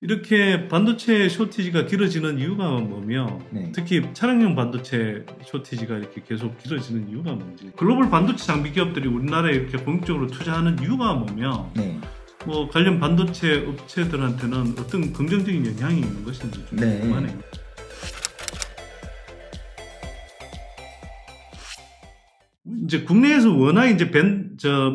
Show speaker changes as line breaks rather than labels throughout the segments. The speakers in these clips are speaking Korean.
이렇게 반도체 쇼티지가 길어지는 이유가 뭐며
네.
특히 차량용 반도체 쇼티지가 이렇게 계속 길어지는 이유가 뭔지 글로벌 반도체 장비 기업들이 우리나라에 이렇게 본격적으로 투자하는 이유가 뭐며
네.
뭐 관련 반도체 업체들한테는 어떤 긍정적인 영향이 있는 것인지 좀
네.
궁금하네요. 이제 국내에서 워낙 이제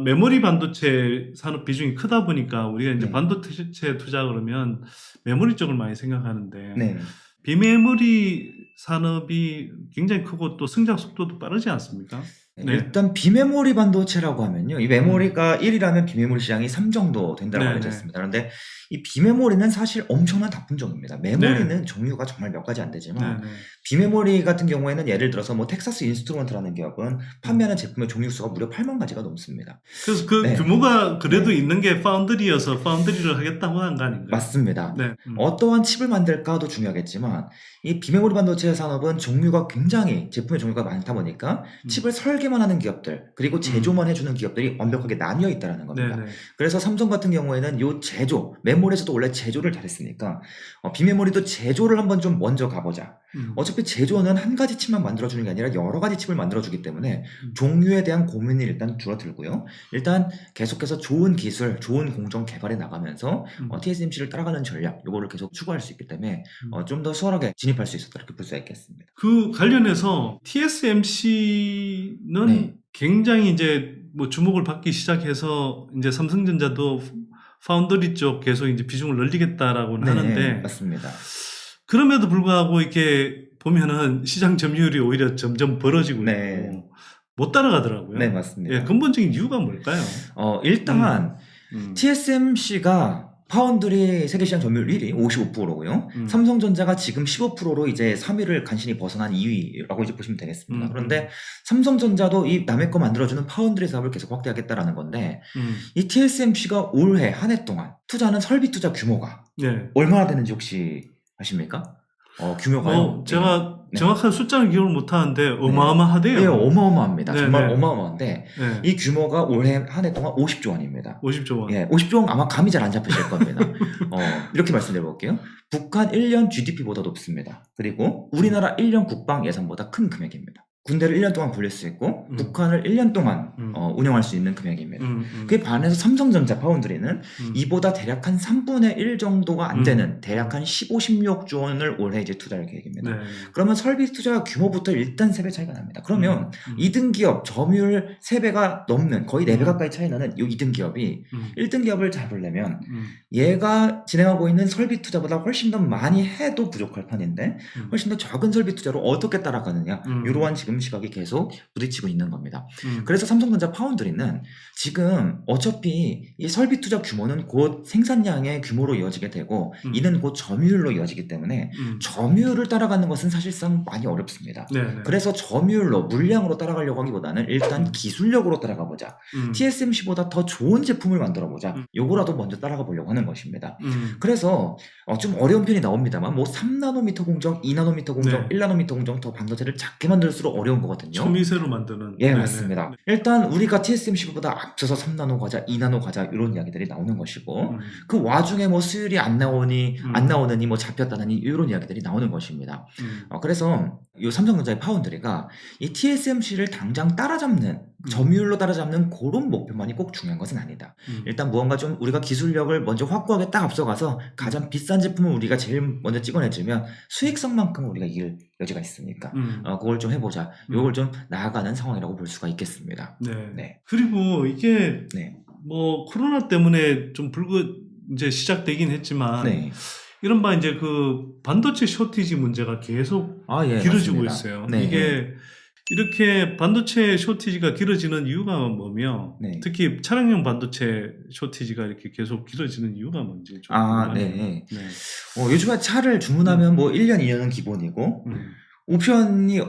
메모리 반도체 산업 비중이 크다 보니까 우리가 이제
네.
반도체 투자 그러면 메모리 쪽을 많이 생각하는데
네.
비메모리 산업이 굉장히 크고 또 성장 속도도 빠르지 않습니까? 네.
일단 비메모리 반도체라고 하면요. 이 메모리가 1이라면 비메모리 시장이 3 정도 된다고
네네.
알려져 있습니다. 그런데 이 비메모리는 사실 엄청난 다품종입니다. 메모리는 종류가 정말 몇 가지 안 되지만
네네.
비메모리 같은 경우에는 예를 들어서 뭐 텍사스 인스트루먼트라는 기업은 판매하는 제품의 종류 수가 무려 8만 가지가 넘습니다.
그래서 그
네.
규모가 그래도
네.
있는 게 파운드리여서 파운드리를 하겠다고 한 거 아닌가요?
맞습니다.
네.
어떠한 칩을 만들까도 중요하겠지만 이 비메모리 반도체 산업은 종류가 굉장히 제품의 종류가 많다 보니까 칩을 설계만 하는 기업들 그리고 제조만 해주는 기업들이 완벽하게 나뉘어 있다는 겁니다.
네네.
그래서 삼성 같은 경우에는 이 제조, 메모리에서도 원래 제조를 잘했으니까 비메모리도 제조를 한번 좀 먼저 가보자. 어차피 제조는 한 가지 칩만 만들어주는 게 아니라 여러 가지 칩을 만들어주기 때문에 종류에 대한 고민이 일단 줄어들고요. 일단 계속해서 좋은 기술, 좋은 공정 개발해 나가면서 TSMC를 따라가는 전략, 이거를 계속 추구할 수 있기 때문에 좀 더 수월하게 진입할 수 있었다 이렇게 볼 수가 있겠습니다.
그 관련해서 TSMC는
네.
굉장히 이제 뭐 주목을 받기 시작해서 이제 삼성전자도 파운더리 쪽 계속 이제 비중을 늘리겠다라고는 하는데
맞습니다.
그럼에도 불구하고 이렇게 보면은 시장 점유율이 오히려 점점 벌어지고
네.
있고 못 따라가더라고요.
네, 맞습니다.
예, 근본적인 이유가 뭘까요?
일단 TSMC가 파운드리 세계시장 점유율 1위 55%고요. 삼성전자가 지금 15%로 이제 3위를 간신히 벗어난 2위라고 이제 보시면 되겠습니다. 그런데 삼성전자도 이 남의 거 만들어주는 파운드리 사업을 계속 확대하겠다라는 건데 이 TSMC가 올해 한 해 동안 투자하는 설비 투자 규모가
네.
얼마나 되는지 혹시 아십니까? 규모가요.
제가
네.
정확한 숫자는 기억을 못 하는데 어마어마하대요.
네, 어마어마합니다.
네,
정말
네.
어마어마한데
네.
이 규모가 올해 한 해 동안 50조 원입니다.
50조 원.
예, 50조 원 아마 감이 잘 안 잡히실 겁니다. 이렇게 말씀드려 볼게요. 북한 1년 GDP보다 높습니다. 그리고 우리나라 1년 국방 예산보다 큰 금액입니다. 군대를 1년 동안 굴릴 수 있고 북한을 1년 동안 운영할 수 있는 금액입니다. 그에 반해서 삼성전자 파운드리는 이보다 대략 한 3분의 1 정도가 안 되는 대략 한 15, 16조 원을 올해 이제 투자할 계획입니다.
네.
그러면 설비 투자 규모부터 일단 3배 차이가 납니다. 그러면 2등 기업 점유율 3배가 넘는 거의 4배 가까이 차이 나는 이 2등 기업이 1등 기업을 잡으려면 얘가 진행하고 있는 설비 투자보다 훨씬 더 많이 해도 부족할 판인데 훨씬 더 적은 설비 투자로 어떻게 따라가느냐 이러한 지금 시각이 계속 부딪히고 있는 겁니다. 그래서 삼성전자 파운드리는 지금 어차피 이 설비 투자 규모는 곧 생산량의 규모로 이어지게 되고 이는 곧 점유율로 이어지기 때문에 점유율을 따라가는 것은 사실상 많이 어렵습니다.
네네.
그래서 점유율로 물량으로 따라가려고 하기보다는 일단 기술력으로 따라가 보자. TSMC보다 더 좋은 제품을 만들어 보자. 요거라도 먼저 따라가 보려고 하는 것입니다. 그래서 좀 어려운 편이 나옵니다만 뭐 3나노미터 공정, 2나노미터 공정,
네.
1나노미터 공정 더 반도체를 작게 만들수록 어려운 거거든요.
초미세로 만드는.
예,
네네.
맞습니다. 일단 우리가 TSMC보다 앞서서 3나노 가자, 2나노 가자 이런 이야기들이 나오는 것이고 그 와중에 뭐 수율이 안 나오니 안 나오느니 뭐 잡혔다느니 이런 이야기들이 나오는 것입니다. 그래서 이 삼성전자의 파운드리가 이 TSMC를 당장 따라잡는 점유율로 따라잡는 그런 목표만이 꼭 중요한 것은 아니다. 일단 무언가 좀 우리가 기술력을 먼저 확고하게 딱 앞서가서 가장 비싼 제품을 우리가 제일 먼저 찍어내주면 수익성만큼 우리가 이길 여지가 있으니까 그걸 좀 해보자. 이걸 좀 나아가는 상황이라고 볼 수가 있겠습니다.
네.
네.
그리고 이게
네.
뭐 코로나 때문에 좀 이제 시작되긴 했지만
네.
이른바 이제 그 반도체 쇼티지 문제가 계속
예,
길어지고
맞습니다.
있어요.
네.
이게 이렇게 반도체 쇼티지가 길어지는 이유가 뭐며
네.
특히 차량용 반도체 쇼티지가 이렇게 계속 길어지는 이유가 뭔지 좀
네.
네.
요즘에 차를 주문하면 뭐 1년, 2년은 기본이고 옵션이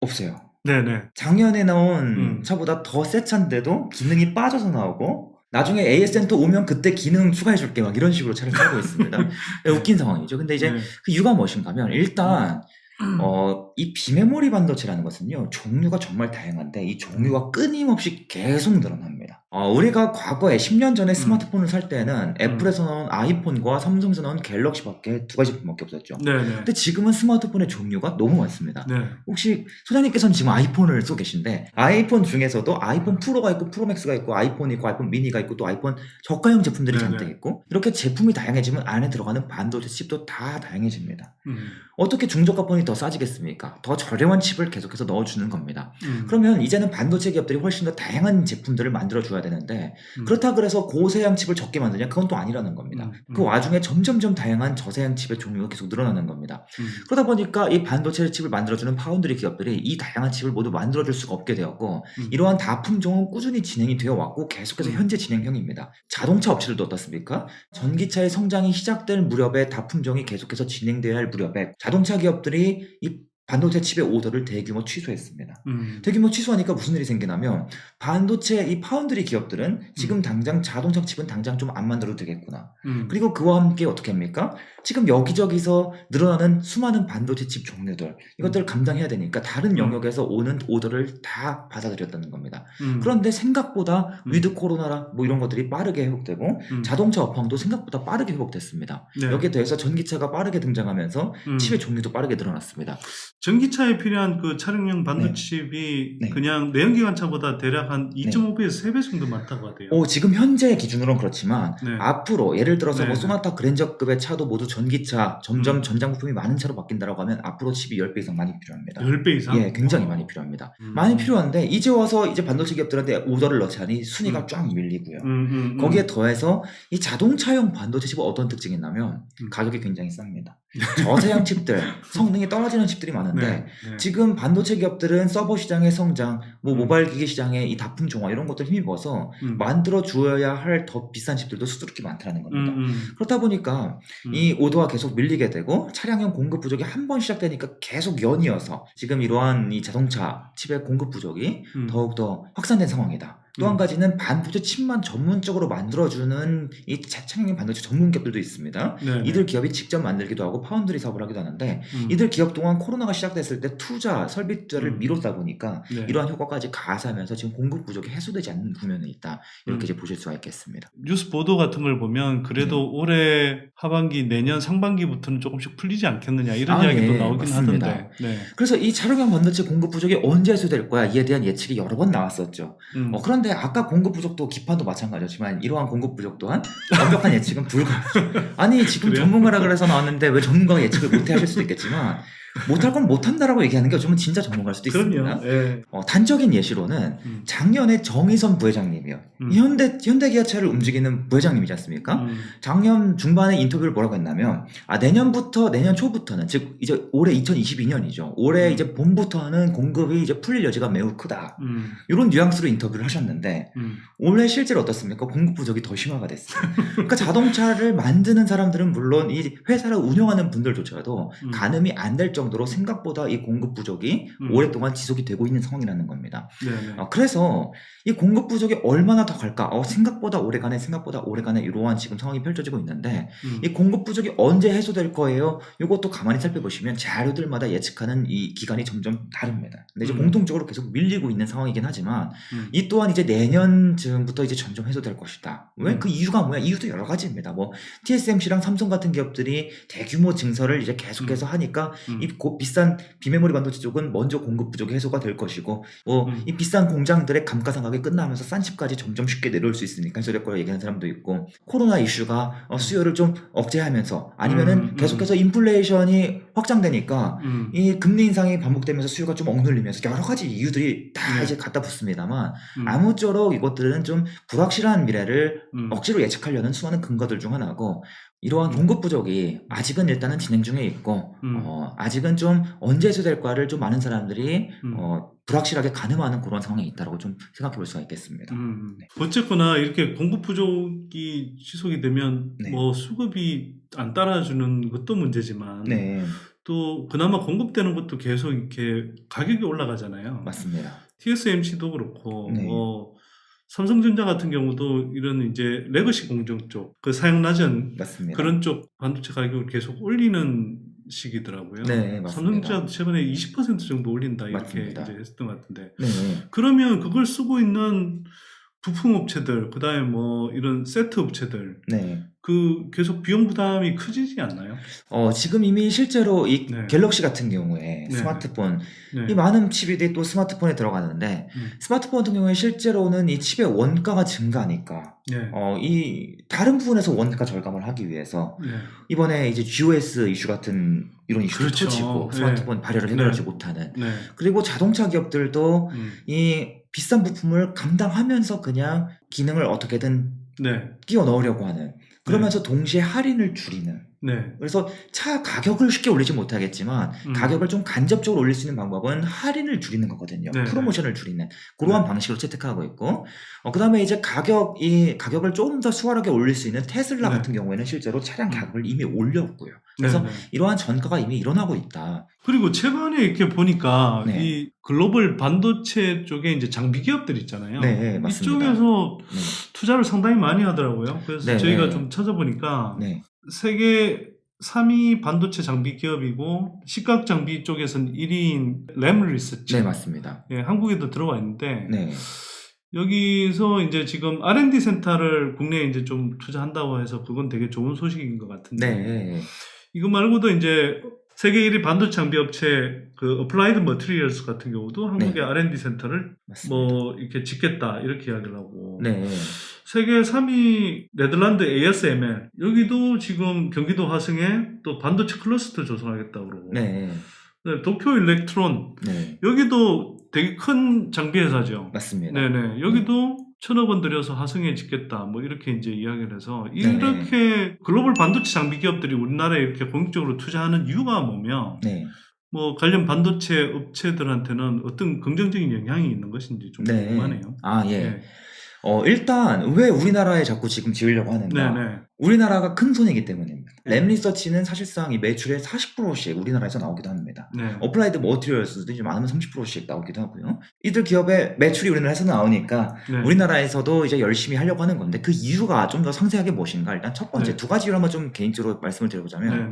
없어요.
네네.
작년에 나온 차보다 더 새 차인데도 기능이 빠져서 나오고 나중에 AS 센터 오면 그때 기능 추가해줄게 막 이런 식으로 차를 팔고 있습니다. 웃긴 상황이죠. 근데 이제
네.
그 이유가 무엇인가 하면 일단 이 비메모리 반도체라는 것은요, 종류가 정말 다양한데 이 종류가 끊임없이 계속 늘어납니다. 우리가 과거에 10년 전에 스마트폰을 살 때는 애플에서 나온 아이폰과 삼성에서 나온 갤럭시밖에 두 가지 제품밖에 없었죠.
네네.
근데 지금은 스마트폰의 종류가 너무 많습니다.
네.
혹시 소장님께서는 지금 아이폰을 쓰고 계신데 아이폰 중에서도 아이폰 프로가 있고 프로맥스가 있고 아이폰이 있고 아이폰 미니가 있고 또 아이폰 저가형 제품들이
네네.
잔뜩 있고 이렇게 제품이 다양해지면 안에 들어가는 반도체 칩도 다 다양해집니다. 어떻게 중저가 폰이 더 싸지겠습니까? 더 저렴한 칩을 계속해서 넣어주는 겁니다. 그러면 이제는 반도체 기업들이 훨씬 더 다양한 제품들을 만들어줘야 되는데 그렇다 그래서 고세양 칩을 적게 만드냐? 그건 또 아니라는 겁니다. 그 와중에 점점점 다양한 저세양 칩의 종류가 계속 늘어나는 겁니다. 그러다 보니까 이 반도체 칩을 만들어주는 파운드리 기업들이 이 다양한 칩을 모두 만들어줄 수가 없게 되었고 이러한 다품종은 꾸준히 진행이 되어 왔고 계속해서 현재 진행형입니다. 자동차 업체들도 어떻습니까? 전기차의 성장이 시작될 무렵에 다품종이 계속해서 진행되어야 할 무렵에 자동차 기업들이 이 반도체 칩의 오더를 대규모 취소했습니다. 대규모 취소하니까 무슨 일이 생기냐면 반도체 이 파운드리 기업들은 지금 당장 자동차 칩은 당장 좀 안 만들어도 되겠구나. 그리고 그와 함께 어떻게 합니까? 지금 여기저기서 늘어나는 수많은 반도체 칩 종류들 이것들을 감당해야 되니까 다른 영역에서 오는 오더를 다 받아들였다는 겁니다. 그런데 생각보다 위드 코로나라 뭐 이런 것들이 빠르게 회복되고 자동차 업황도 생각보다 빠르게 회복됐습니다.
네.
여기에 더해서 전기차가 빠르게 등장하면서 칩의 종류도 빠르게 늘어났습니다.
전기차에 필요한 그 차량용 반도체칩이
네.
그냥 내연기관차보다 대략 한 2.5배에서 3배 정도 많다고 하대요.
지금 현재 기준으로는 그렇지만
네.
앞으로 예를 들어서 뭐
네.
소나타 그랜저급의 차도 모두 전기차 점점 전장 부품이 많은 차로 바뀐다라고 하면 앞으로 칩이 10배 이상 많이 필요합니다.
10배 이상?
예, 굉장히 많이 필요합니다. 많이 필요한데 이제 와서 이제 반도체 기업들한테 오더를 넣자니 순위가 쫙 밀리고요. 거기에 더해서 이 자동차용 반도체 칩은 어떤 특징이 있냐면 가격이 굉장히 쌉니다. 저세양 칩들, 성능이 떨어지는 칩들이 많은데
네.
지금 반도체 기업들은 서버 시장의 성장, 뭐 모바일 기기 시장의 이 다품 종화 이런 것들 힘입어서 만들어 주어야 할 더 비싼 칩들도 수두룩히 많다는 겁니다. 그렇다 보니까 이 오더가 계속 밀리게 되고 차량용 공급 부족이 한 번 시작되니까 계속 연이어서 지금 이러한 이 자동차 칩의 공급 부족이 더욱더 확산된 상황이다. 또 한 가지는 반도체 칩만 전문적으로 만들어주는 이 차량용 반도체 전문 기업들도 있습니다.
네.
이들 기업이 직접 만들기도 하고 파운드리 사업을 하기도 하는데 이들 기업 동안 코로나가 시작됐을 때 투자, 설비 투자를 미뤘다 보니까
네.
이러한 효과까지 가하면서 지금 공급 부족이 해소되지 않는 국면에 있다. 이렇게 이제 보실 수가 있겠습니다.
뉴스 보도 같은 걸 보면 그래도 올해 하반기 내년 상반기부터는 조금씩 풀리지 않겠느냐 이런 이야기도 나오긴
맞습니다.
하던데. 네.
그래서 이 차량용 반도체 공급 부족이 언제 해소될 거야 이에 대한 예측이 여러 번 나왔었죠. 그런데 아까 공급 부족도 기판도 마찬가지지만 이러한 공급 부족 또한 완벽한 예측은 불가하죠. 아니 지금
그래요?
전문가라 그래서 나왔는데 왜 전문가가 예측을 못해 하실 수도 있겠지만 못할 건 못한다라고 얘기하는 게 어쩌면 진짜 전문가일 수도 있습니다.
그럼요. 예.
단적인 예시로는 작년에 정의선 부회장님이요. 현대기아차를 움직이는 부회장님이지 않습니까? 작년 중반에 인터뷰를 뭐라고 했냐면 내년 초부터는 즉 이제 올해 2022년이죠. 올해 이제 봄부터는 공급이 이제 풀릴 여지가 매우 크다. 이런 뉘앙스로 인터뷰를 하셨는데 올해 실제로 어떻습니까? 공급 부족이 더 심화가 됐어요. 그러니까 자동차를 만드는 사람들은 물론 이 회사를 운영하는 분들조차도 가늠이 안 될 정도로 생각보다 이 공급 부족이 오랫동안 지속이 되고 있는 상황이라는 겁니다. 그래서 이 공급 부족이 얼마나 더 갈까? 생각보다 오래가네 이러한 지금 상황이 펼쳐지고 있는데 이 공급 부족이 언제 해소될 거예요? 이것도 가만히 살펴보시면 자료들마다 예측하는 이 기간이 점점 다릅니다. 근데 이제 공통적으로 계속 밀리고 있는 상황이긴 하지만 이 또한 이제 내년쯤부터 이제 점점 해소될 것이다. 왜? 그 이유가 뭐야? 이유도 여러 가지입니다. 뭐 TSMC랑 삼성 같은 기업들이 대규모 증설을 이제 계속해서 하니까 이 비싼 비메모리 반도체 쪽은 먼저 공급 부족이 해소가 될 것이고 이 비싼 공장들의 감가상각이 끝나면서 싼 칩까지 점점 쉽게 내려올 수 있으니까 해소될 거라고 얘기하는 사람도 있고 코로나 이슈가 수요를 좀 억제하면서 아니면은 계속해서 인플레이션이 확장되니까 이 금리 인상이 반복되면서 수요가 좀 억눌리면서 여러 가지 이유들이 다 이제 갖다 붙습니다만 아무쪼록 이것들은 좀 불확실한 미래를 억지로 예측하려는 수많은 근거들 중 하나고 이러한 공급 부족이 아직은 일단은 진행 중에 있고 아직은 좀 언제 해소될까를 좀 많은 사람들이 불확실하게 가늠하는 그런 상황에 있다고 좀 생각해 볼 수가 있겠습니다.
네. 어쨌거나 이렇게 공급 부족이 지속이 되면
네.
뭐 수급이 안 따라주는 것도 문제지만
네,
또 그나마 공급되는 것도 계속 이렇게 가격이 올라가잖아요.
맞습니다.
TSMC도 그렇고
네.
뭐 삼성전자 같은 경우도 이런 이제 레거시 공정 쪽, 그 사양 낮은
맞습니다.
그런 쪽 반도체 가격을 계속 올리는 시기더라고요.
네, 맞습니다.
삼성전자도 최근에 20% 정도 올린다 이렇게
맞습니다.
이제 했던 것 같은데.
네.
그러면 그걸 쓰고 있는 부품 업체들, 그다음에 뭐 이런 세트 업체들,
네.
그 계속 비용 부담이 커지지 않나요?
지금 이미 실제로 이
네.
갤럭시 같은 경우에
네.
스마트폰,
네.
이 많은 칩이 또 스마트폰에 들어가는데, 스마트폰 같은 경우에 실제로는 이 칩의 원가가 증가하니까,
네.
이 다른 부분에서 원가 절감을 하기 위해서,
네.
이번에 이제 GOS 이슈 같은 이런 이슈를
그렇죠.
터지고,
네.
스마트폰 발열을 해결하지 못하는,
네.
그리고 자동차 기업들도 이 비싼 부품을 감당하면서 그냥 기능을 어떻게든
네.
끼워 넣으려고 하는, 그러면서 동시에 할인을 줄이는,
네.
그래서 차 가격을 쉽게 올리지 못하겠지만 가격을 좀 간접적으로 올릴 수 있는 방법은 할인을 줄이는 거거든요.
네.
프로모션을 줄이는 그러한
네.
방식으로 채택하고 있고, 그다음에 이제 가격을 조금 더 수월하게 올릴 수 있는 테슬라
네.
같은 경우에는 실제로 차량 가격을 이미 올렸고요. 그래서
네. 네.
이러한 전가가 이미 일어나고 있다.
그리고 최근에 이렇게 보니까
네.
이 글로벌 반도체 쪽에 이제 장비 기업들 있잖아요.
네, 맞습니다.
이쪽에서
네.
투자를 상당히 많이 하더라고요. 그래서
네.
저희가 좀 찾아보니까
네.
세계 3위 반도체 장비 기업이고 시각 장비 쪽에서는 1위인 램 리서치.
네, 맞습니다.
예, 한국에도 들어와 있는데
네.
여기서 이제 지금 R&D 센터를 국내에 이제 좀 투자한다고 해서 그건 되게 좋은 소식인 것 같은데.
네.
이거 말고도 이제 세계 1위 반도체 장비 업체 그 어플라이드 머티리얼스 같은 경우도 한국의
네.
R&D 센터를
맞습니다.
뭐 이렇게 짓겠다 이렇게 이야기를 하고.
네.
세계 3위 네덜란드 ASML 여기도 지금 경기도 화성에 또 반도체 클러스터 조성하겠다고 그러고.
네.
네, 도쿄 일렉트론
네.
여기도 되게 큰 장비 회사죠.
맞습니다.
네네. 여기도 1,000억 원 들여서 화성에 짓겠다. 뭐 이렇게 이제 이야기를 해서 이렇게 글로벌 반도체 장비 기업들이 우리나라에 이렇게 본격적으로 투자하는 이유가 뭐면
네.
뭐 관련 반도체 업체들한테는 어떤 긍정적인 영향이 있는 것인지 좀
네.
궁금하네요.
아, 예.
네.
일단 왜 우리나라에 자꾸 지금 지으려고 하는가?
네네.
우리나라가 큰 손이기 때문입니다.
네.
램 리서치는 사실상 이 매출의 40%씩 우리나라에서 나오기도 합니다.
네.
어플라이드 머티리얼스도 좀 많으면 30%씩 나오기도 하고요. 이들 기업의 매출이 우리나라에서 나오니까
네.
우리나라에서도 이제 열심히 하려고 하는 건데, 그 이유가 좀 더 상세하게 무엇인가? 일단 첫 번째
네.
두 가지로 한번 좀 개인적으로 말씀을 드려보자면,
네네.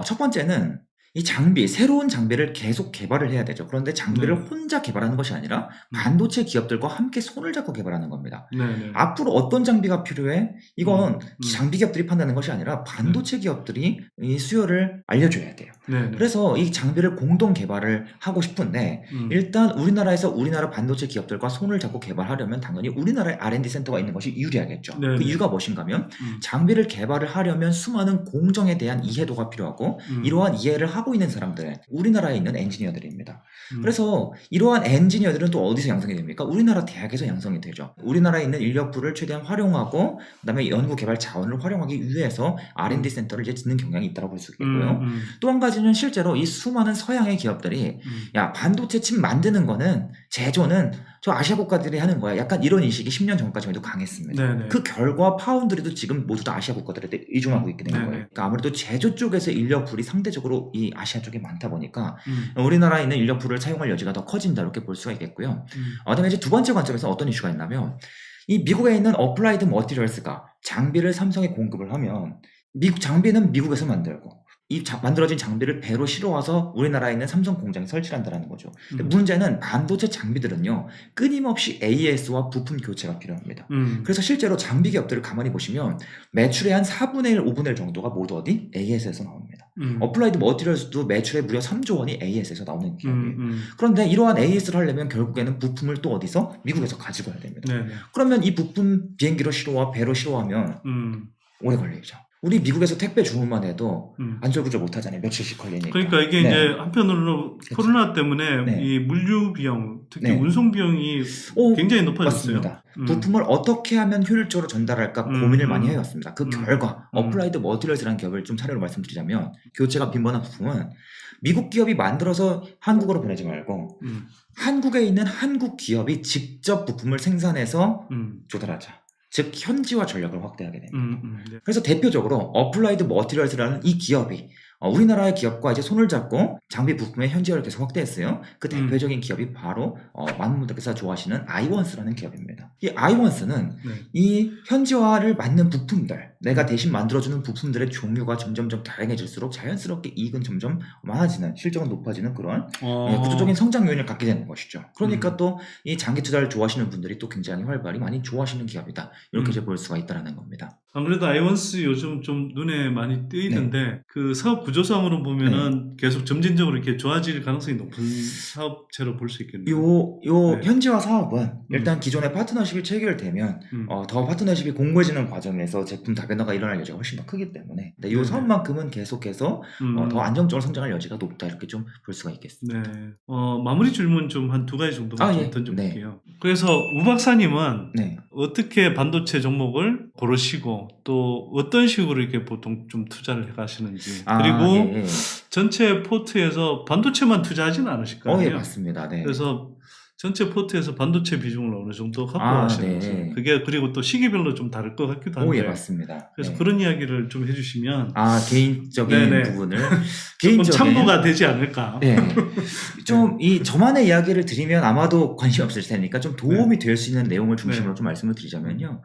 첫 번째는 이 새로운 장비를 계속 개발을 해야 되죠. 그런데 장비를 혼자 개발하는 것이 아니라 반도체 기업들과 함께 손을 잡고 개발하는 겁니다.
네네.
앞으로 어떤 장비가 필요해? 이건 장비 기업들이 판단하는 것이 아니라 반도체
네.
기업들이 이 수요를 알려줘야 돼요.
네네.
그래서 이 장비를 공동 개발을 하고 싶은데, 일단 우리나라에서 우리나라 반도체 기업들과 손을 잡고 개발하려면 당연히 우리나라에 R&D 센터가 있는 것이 유리하겠죠.
네네.
그 이유가 무엇인가 하면 장비를 개발을 하려면 수많은 공정에 대한 이해도가 필요하고, 이러한 이해를 하고 있는 사람들은 우리나라에 있는 엔지니어들입니다. 그래서 이러한 엔지니어들은 또 어디서 양성이 됩니까? 우리나라 대학에서 양성이 되죠. 우리나라에 있는 인력풀을 최대한 활용하고, 그다음에 연구 개발 자원을 활용하기 위해서 R&D 센터를 이제 짓는 경향이 있다고 볼 수 있겠고요. 또 한 가지는 실제로 이 수많은 서양의 기업들이 야, 반도체 칩 만드는 거는, 제조는 저 아시아 국가들이 하는 거야. 약간 이런 인식이 10년 전까지만 해도 강했습니다.
네네.
그 결과 파운드리도 지금 모두 다 아시아 국가들에 의존하고 있게 된
네네.
거예요. 그러니까 아무래도 제조 쪽에서 인력풀이 상대적으로 이 아시아 쪽에 많다 보니까 우리나라에 있는 인력풀을 사용할 여지가 더 커진다, 이렇게 볼 수가 있겠고요. 그다음에 이제 두 번째 관점에서 어떤 이슈가 있냐면, 이 미국에 있는 어플라이드 머티리얼스가 장비를 삼성에 공급을 하면 장비는 미국에서 만들고, 만들어진 장비를 배로 실어와서 우리나라에 있는 삼성 공장에 설치한다는 거죠. 근데 문제는 반도체 장비들은요, 끊임없이 AS와 부품 교체가 필요합니다. 그래서 실제로 장비 기업들을 가만히 보시면 매출의 한 4분의 1, 5분의 1 정도가 모두 어디? AS에서 나옵니다. 어플라이드 머티리얼스도 매출의 무려 3조 원이 AS에서 나오는 기업이에요. 그런데 이러한 AS를 하려면 결국에는 부품을 또 어디서? 미국에서 가지고 와야 됩니다.
네네.
그러면 이 부품 비행기로 실어와 배로 실어하면 오래 걸리죠. 우리 미국에서 택배 주문만 해도 안절부절 못하잖아요. 며칠씩 걸리니까.
그러니까 이게
네.
이제 한편으로는
그렇죠.
코로나 때문에
네.
이 물류 비용, 특히
네.
운송 비용이 굉장히 높아졌어요.
맞습니다. 부품을 어떻게 하면 효율적으로 전달할까 고민을 많이 해왔습니다. 그 결과 어플라이드 머티리얼스라는 기업을 좀 사례로 말씀드리자면, 교체가 빈번한 부품은 미국 기업이 만들어서 한국으로 보내지 말고 한국에 있는 한국 기업이 직접 부품을 생산해서 조달하자. 즉 현지화 전략을 확대하게 됩니다.
네.
그래서 대표적으로 어플라이드 머티리얼스라는 이 기업이 우리나라의 기업과 이제 손을 잡고 장비 부품의 현지화를 계속 확대했어요. 그 대표적인 기업이 바로 많은 분들께서 좋아하시는 아이원스라는 기업입니다. 이 아이원스는
네.
이 현지화를 맞는 부품들, 내가 대신 만들어주는 부품들의 종류가 점점점 다양해질수록 자연스럽게 이익은 점점 많아지는, 실적은 높아지는 그런 구조적인 성장 요인을 갖게 되는 것이죠. 그러니까 또 이 장기 투자를 좋아하시는 분들이 또 굉장히 활발히 많이 좋아하시는 기업이다. 이렇게 이제 볼 수가 있다는 겁니다.
아무래도 아이원스 요즘 좀 눈에 많이 띄는데 그 사업 구조상으로 보면은 계속 점진적으로 이렇게 좋아질 가능성이 높은 사업체로 볼 수 있겠네요.
현지화 사업은 일단 기존의 파트너십이 체결되면 더 파트너십이 공고해지는 과정에서 제품 다변화가 일어날 여지가 훨씬 더 크기 때문에 이 사업만큼은 계속해서 더 안정적으로 성장할 여지가 높다, 이렇게 좀 볼 수가 있겠습니다.
네. 마무리 질문 좀 한 2가지 정도만 좀 던져볼게요.
네.
그래서 우 박사님은
네.
어떻게 반도체 종목을 고르시고 또 어떤 식으로 이렇게 보통 좀 투자를 해가시는지, 그리고 전체 포트에서 반도체만 투자하지는 않으실 거 아니에요?
맞습니다. 네.
그래서 전체 포트에서 반도체 비중을 어느 정도 확보하시는지, 그게 그리고 또 시기별로 좀 다를 것 같기도 한데.
맞습니다.
그래서 그런 이야기를 좀 해주시면
개인적인 부분을
조금 참고가 되지 않을까.
네. 좀 저만의 이야기를 드리면 아마도 관심 없을 테니까 좀 도움이 될 수 있는 내용을 중심으로 좀 말씀을 드리자면요.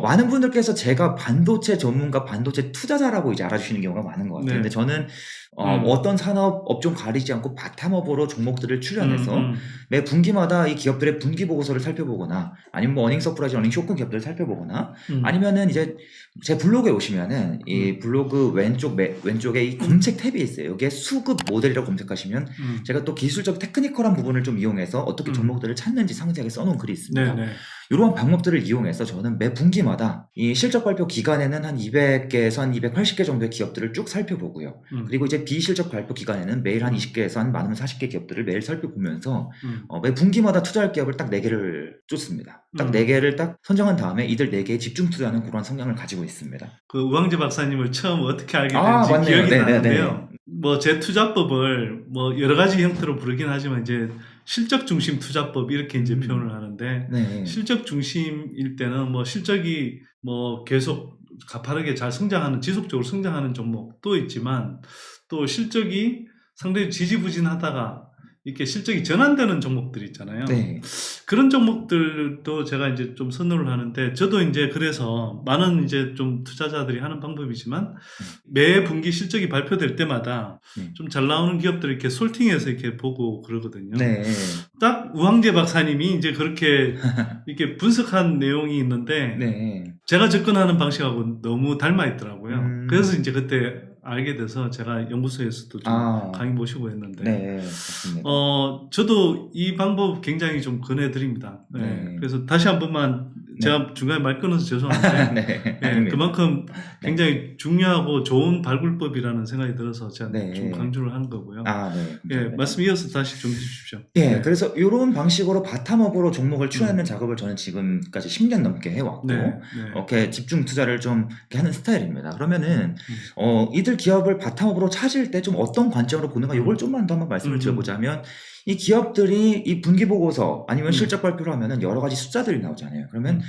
많은 분들께서 제가 반도체 전문가, 반도체 투자자라고 이제 알아주시는 경우가 많은 것 같아요. 근데 저는 어떤 산업 업종 가리지 않고 바텀업으로 종목들을 출연해서 매 분기마다 이 기업들의 분기 보고서를 살펴보거나, 아니면 어닝 서프라이즈, 어닝 쇼크 기업들을 살펴보거나, 아니면은 이제 제 블로그에 오시면은 이 블로그 왼쪽에 이 검색 탭이 있어요. 여기에 수급 모델이라고 검색하시면 제가 또 기술적 테크니컬한 부분을 좀 이용해서 어떻게 종목들을 찾는지 상세하게 써놓은 글이 있습니다. 이러한 방법들을 이용해서 저는 매 분기마다 이 실적 발표 기간에는 한 200개에서 한 280개 정도의 기업들을 쭉 살펴보고요. 그리고 이제 비실적 발표 기간에는 매일 한 20개에서 한 많으면 40개 기업들을 매일 살펴보면서 매 분기마다 투자할 기업을 딱 4개를 쫓습니다. 딱 4개를 딱 선정한 다음에 이들 4개에 집중 투자하는 그런 성향을 가지고 있습니다.
그 우광재 박사님을 처음 어떻게 알게 된지 기억이 나는데요. 제 투자법을 여러 가지 형태로 부르긴 하지만 이제 실적 중심 투자법 이렇게 이제 표현을 하는데, 실적 중심일 때는 실적이 계속 가파르게 잘 성장하는, 지속적으로 성장하는 종목도 있지만, 또 실적이 상당히 지지부진하다가 이렇게 실적이 전환되는 종목들이 있잖아요. 그런 종목들도 제가 이제 좀 선호를 하는데, 저도 이제 그래서 많은 이제 좀 투자자들이 하는 방법이지만, 매 분기 실적이 발표될 때마다 좀 잘 나오는 기업들을 이렇게 솔팅해서 이렇게 보고 그러거든요. 딱 우황재 박사님이 이제 그렇게 이렇게 분석한 내용이 있는데, 제가 접근하는 방식하고 너무 닮아 있더라고요. 그래서 이제 그때 알게 돼서 제가 연구소에서도 좀 강의 모시고 했는데,
맞습니다.
저도 이 방법 굉장히 좀 권해드립니다. 그래서 다시 한 번만 제가 중간에 말 끊어서 죄송한데, 그만큼 굉장히 중요하고 좋은 발굴법이라는 생각이 들어서 제가 좀 강조를 하는 거고요. 말씀 이어서 다시 좀 해주십시오.
그래서 이런 방식으로 바텀업으로 종목을 추려내는 작업을 저는 지금까지 10년 넘게 해왔고, 이렇게 집중 투자를 좀 이렇게 하는 스타일입니다. 그러면은 이들 기업을 바텀업으로 찾을 때 좀 어떤 관점으로 보는가, 이걸 좀만 더 한번 말씀을 드려보자면, 이 기업들이 이 분기 보고서 아니면 실적 발표를 하면은 여러 가지 숫자들이 나오잖아요. 그러면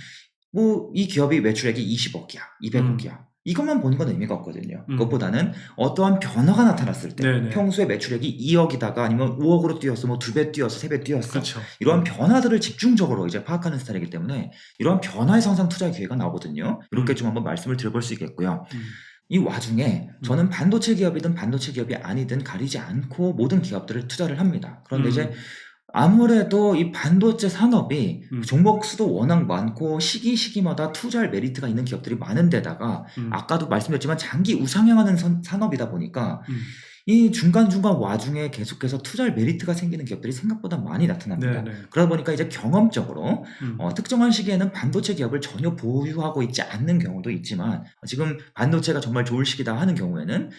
이 기업이 매출액이 20억이야, 200억이야. 이것만 보는 건 의미가 없거든요. 그것보다는 어떠한 변화가 나타났을 때, 평소에 매출액이 2억이다가 아니면 5억으로 뛰었어, 2배 뛰었어, 3배 뛰었어.
그렇죠.
이러한 변화들을 집중적으로 이제 파악하는 스타일이기 때문에 이러한 변화의 상상 투자의 기회가 나오거든요. 이렇게 좀 한번 말씀을 드려볼 수 있겠고요. 이 와중에 저는 반도체 기업이든 반도체 기업이 아니든 가리지 않고 모든 기업들을 투자를 합니다. 그런데 이제 아무래도 이 반도체 산업이 종목 수도 워낙 많고 시기마다 투자할 메리트가 있는 기업들이 많은 데다가 아까도 말씀드렸지만 장기 우상향하는 산업이다 보니까 이 중간중간 와중에 계속해서 투자할 메리트가 생기는 기업들이 생각보다 많이 나타납니다. 그러다 보니까 이제 경험적으로 특정한 시기에는 반도체 기업을 전혀 보유하고 있지 않는 경우도 있지만, 지금 반도체가 정말 좋을 시기다 하는 경우에는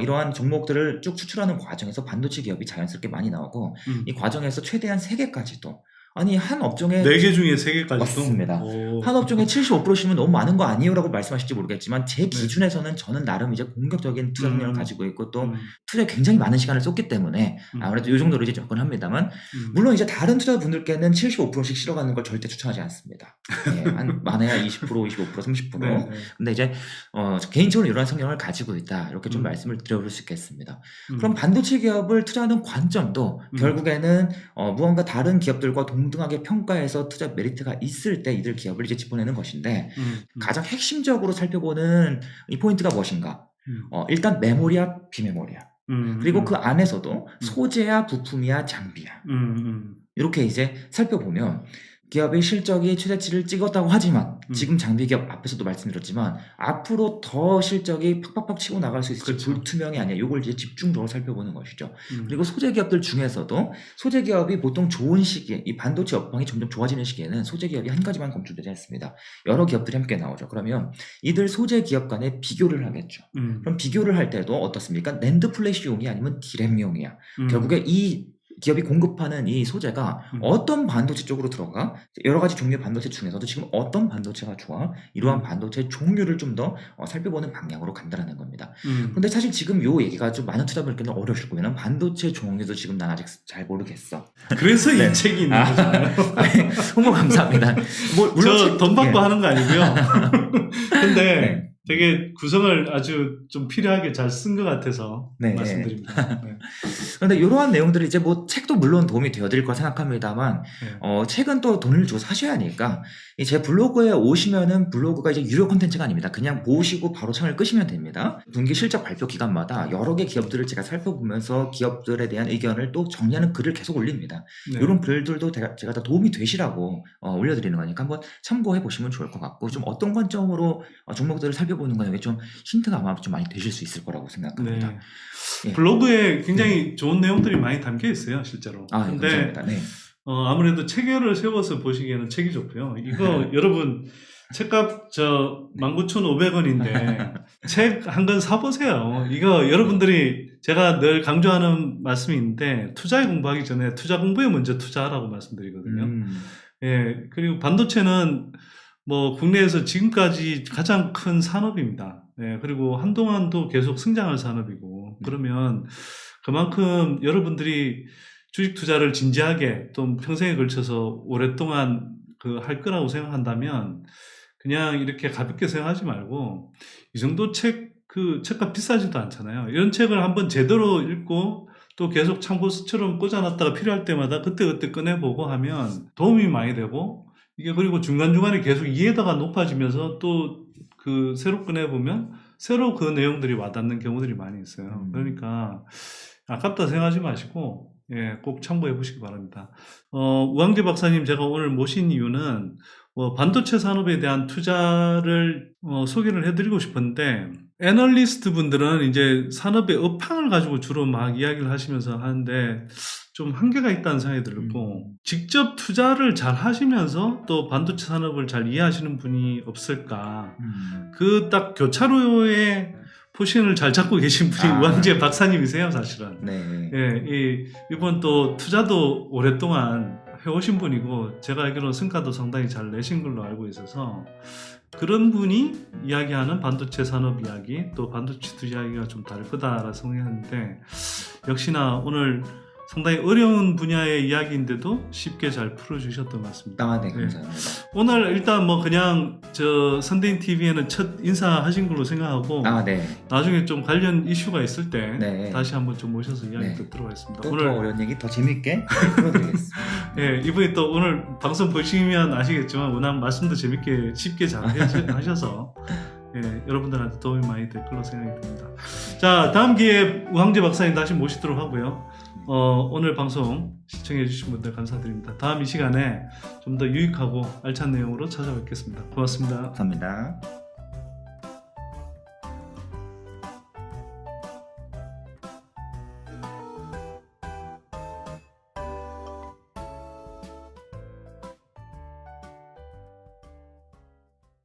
이러한 종목들을 쭉 추출하는 과정에서 반도체 기업이 자연스럽게 많이 나오고, 이 과정에서 최대한 3개까지도, 아니 한 업종에
4개 중에 3개까지도?
맞습니다. 한 업종에 75%시면 너무 많은 거 아니에요? 라고 말씀하실지 모르겠지만, 제 기준에서는 저는 나름 이제 공격적인 투자 능력을 가지고 있고 또 투자에 굉장히 많은 시간을 쏟기 때문에 아무래도 이 정도로 이제 접근합니다만, 물론 이제 다른 투자분들께는 75%씩 실어가는 걸 절대 추천하지 않습니다. 한 많아야 20%, 25%, 30%. 근데 이제 개인적으로 이러한 성향을 가지고 있다, 이렇게 좀 말씀을 드려볼 수 있겠습니다. 그럼 반도체 기업을 투자하는 관점도 결국에는 무언가 다른 기업들과 동등하게 평가해서 투자 메리트가 있을 때 이들 기업을 이제 짚어내는 것인데 가장 핵심적으로 살펴보는 이 포인트가 무엇인가? 일단 메모리야, 비메모리야. 그리고 그 안에서도 소재야, 부품이야, 장비야. 이렇게 이제 살펴보면 기업의 실적이 최대치를 찍었다고 하지만 지금 장비 기업 앞에서도 말씀드렸지만 앞으로 더 실적이 팍팍팍 치고 나갈 수 있을지
그렇죠.
불투명이 아니야. 이걸 이제 집중적으로 살펴보는 것이죠. 그리고 소재 기업들 중에서도 소재 기업이 보통 좋은 시기에 이 반도체 업황이 점점 좋아지는 시기에는 소재 기업이 한 가지만 검출되지 않습니다. 여러 기업들이 함께 나오죠. 그러면 이들 소재 기업 간에 비교를 하겠죠. 그럼 비교를 할 때도 어떻습니까? 낸드 플래시용이 아니면 디램용이야. 결국에 이 기업이 공급하는 이 소재가 어떤 반도체 쪽으로 들어가? 여러 가지 종류의 반도체 중에서도 지금 어떤 반도체가 좋아? 이러한 반도체 종류를 좀 더 살펴보는 방향으로 간다는 겁니다. 근데 사실 지금 요 얘기가 좀 많은 투자분들께는 어려우실 거예요. 반도체 종류도 지금 난 아직 잘 모르겠어.
그래서 이 책이 있는 거잖아요.
홍보 감사합니다.
저 돈 받고 하는 거 아니고요. 근데 되게 구성을 아주 좀 필요하게 잘 쓴 것 같아서 말씀드립니다.
그런데 이러한 내용들이 이제 뭐 책도 물론 도움이 되어드릴 거라 생각합니다만 책은 또 돈을 주고 사셔야 하니까 제 블로그에 오시면은 블로그가 이제 유료 콘텐츠가 아닙니다. 그냥 보시고 바로 창을 끄시면 됩니다. 분기 실적 발표 기간마다 여러 개 기업들을 제가 살펴보면서 기업들에 대한 의견을 또 정리하는 글을 계속 올립니다. 이런 글들도 제가 다 도움이 되시라고 올려드리는 거니까 한번 참고해 보시면 좋을 것 같고 좀 어떤 관점으로 종목들을 살펴보는 거는 좀 힌트가 아마 좀 많이 되실 수 있을 거라고 생각합니다.
블로그에 굉장히 좋은 내용들이 많이 담겨 있어요, 실제로.
근데
아무래도 체계를 세워서 보시기에는 책이 좋고요. 이거 여러분 책값 19,500원인데 책 한 권 사보세요. 이거 여러분들이 제가 늘 강조하는 말씀인데 투자에 공부하기 전에 투자 공부에 먼저 투자하라고 말씀드리거든요. 그리고 반도체는 뭐 국내에서 지금까지 가장 큰 산업입니다. 그리고 한동안도 계속 성장할 산업이고 그러면 그만큼 여러분들이 주식 투자를 진지하게 또 평생에 걸쳐서 오랫동안 할 거라고 생각한다면 그냥 이렇게 가볍게 생각하지 말고 이 정도 책값 비싸지도 않잖아요. 이런 책을 한번 제대로 읽고 또 계속 참고서처럼 꽂아놨다가 필요할 때마다 그때그때 꺼내보고 하면 도움이 많이 되고 이게 그리고 중간중간에 계속 이해도가 높아지면서 또 새로 꺼내보면 새로 그 내용들이 와닿는 경우들이 많이 있어요. 그러니까 아깝다 생각하지 마시고 꼭 참고해 보시기 바랍니다. 우황재 박사님 제가 오늘 모신 이유는 반도체 산업에 대한 투자를 소개를 해드리고 싶은데 애널리스트 분들은 이제 산업의 업황을 가지고 주로 막 이야기를 하시면서 하는데 좀 한계가 있다는 생각이 들고 직접 투자를 잘 하시면서 또 반도체 산업을 잘 이해하시는 분이 없을까. 그 딱 교차로에 포션을 잘 잡고 계신 분이 우황재 박사님이세요, 사실은. 이분 또 투자도 오랫동안 해오신 분이고 제가 알기로는 성과도 상당히 잘 내신 걸로 알고 있어서 그런 분이 이야기하는 반도체 산업 이야기 또 반도체 투자 이야기가 좀 다를 거다라고 생각했는데 역시나 오늘 상당히 어려운 분야의 이야기인데도 쉽게 잘 풀어주셨던 것 같습니다.
네, 감사합니다.
오늘 일단 뭐 그냥 선대인 TV에는 첫 인사하신 걸로 생각하고 나중에 좀 관련 이슈가 있을 때 다시 한번 좀 모셔서 이야기 듣도록 하겠습니다.
또 오늘 더 어려운 얘기 더 재밌게 풀어드리겠습니다.
이분이 또 오늘 방송 보시면 아시겠지만 워낙 말씀도 재밌게 쉽게 잘 하셔서 여러분들한테 도움이 많이 될 걸로 생각이 듭니다. 자, 다음 기회에 우황재 박사님 다시 모시도록 하고요. 오늘 방송 시청해주신 분들 감사드립니다. 다음 이 시간에 좀 더 유익하고 알찬 내용으로 찾아뵙겠습니다. 고맙습니다.
감사합니다.